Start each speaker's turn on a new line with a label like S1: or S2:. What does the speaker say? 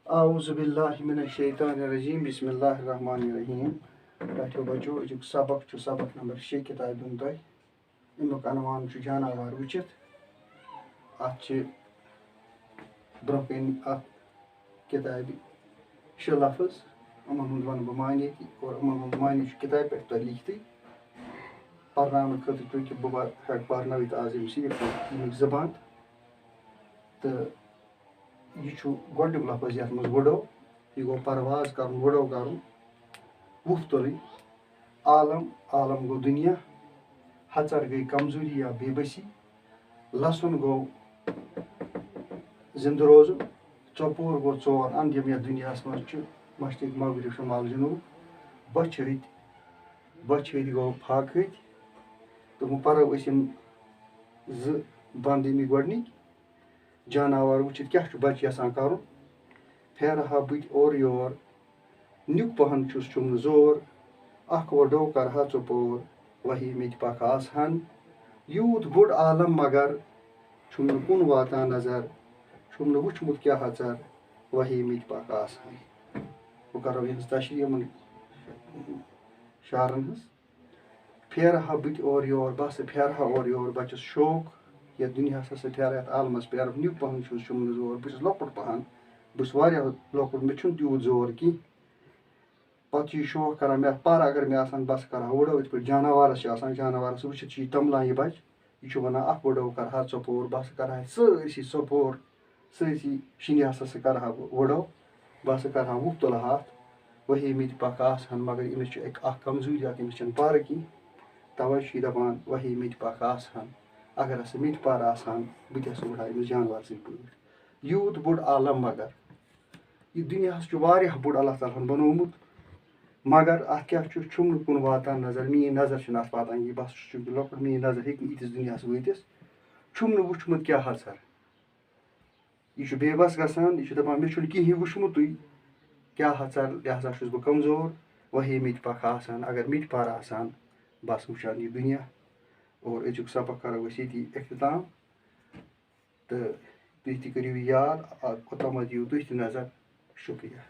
S1: आऊज़ुबिल्लाहि मिनश्शैतानिर्रजीम बिस्मिल्लाहिर्रहमानिर्रहीम। बैठो बचो अजुक सबक नंबर 6 किताब दुन तह अमुक अनवान जानवर वुचित अत ब्रोह कन किताब 6 लफ्ज अमन हुंद वन बह मानी और अमन मानी किताब पे तह लिखती पर्न खुद कि बह हेक पर्नवित आज अमिक ज़बान तो यह गोडनुक लफ्ज ये मज वुडो यह गो परवाज कर वुडो कर वुफ तुल आलम आलम गो दुनिया हचर गई कमजोरी या बेबसी लसन गो जिंद रोज चौपूर गो चोर अंदिम या दुनिया मज मशरिक मगरिब शुमाल जनूब बच गो फाक तो वह परो बंद अमिक गोडनिक जानवर वुचित क्या बच यसान कर फेरहा बुत और योर नुक पहन चुम जोर अख वडो करहा चोपोर वही मित पख आसहन यूत बुड़ आलम मगर छुम कुन वाता नजर छुम वुचमुत क्या हचर वही मित पख आसहन। वह करो यह तशरीह शारन हज फेरहा बुत और योर बस फेरहा और योर बचस शौक ये दुनिया से फेर ये आलमस फेर नुक पहन चुम जोर बहुत लकुट पहन बहुत लकुट मे तूत जोर कि पत् शौक कर मे पर अगर मे बस कर वुडो इत पे जानवरस जानवरस वुचित तमलान यह बच यह वन अख वुडो कर चपोर बस कर सरसी चपोर सरसी शिनियास कर वुडो बस कर वुफ तुल वही मित पख आसहन मगर अमिस कमजोरी अमिस पर कह तवे दपान वही मित पख आसहन अगर हसा मित पर आसान बह वुडा अमिस जानवर पे यूत बुड़ आलम मगर यह दुनिया बुड़ अल्लाह ताला बनोमुत मगर अत क्या छुम कुन वातान नजर मीन नजर अत वातान यह बस लकुट मीन नजर हे इतिस दुनिया वतिस छुम वुचमुत क्या हचर यह बेबस गसान यह दपान मे कहीं वुचमुत क्या हचर लिहाजा बह कमजोर वही मित पख आसान अगर मित पर आसान बस वुचान यह दुनिया और अजुक सबक करो ये अख्ताम तो तुम तह करो याद ओतम दियो तुम नजर शुक्रिया।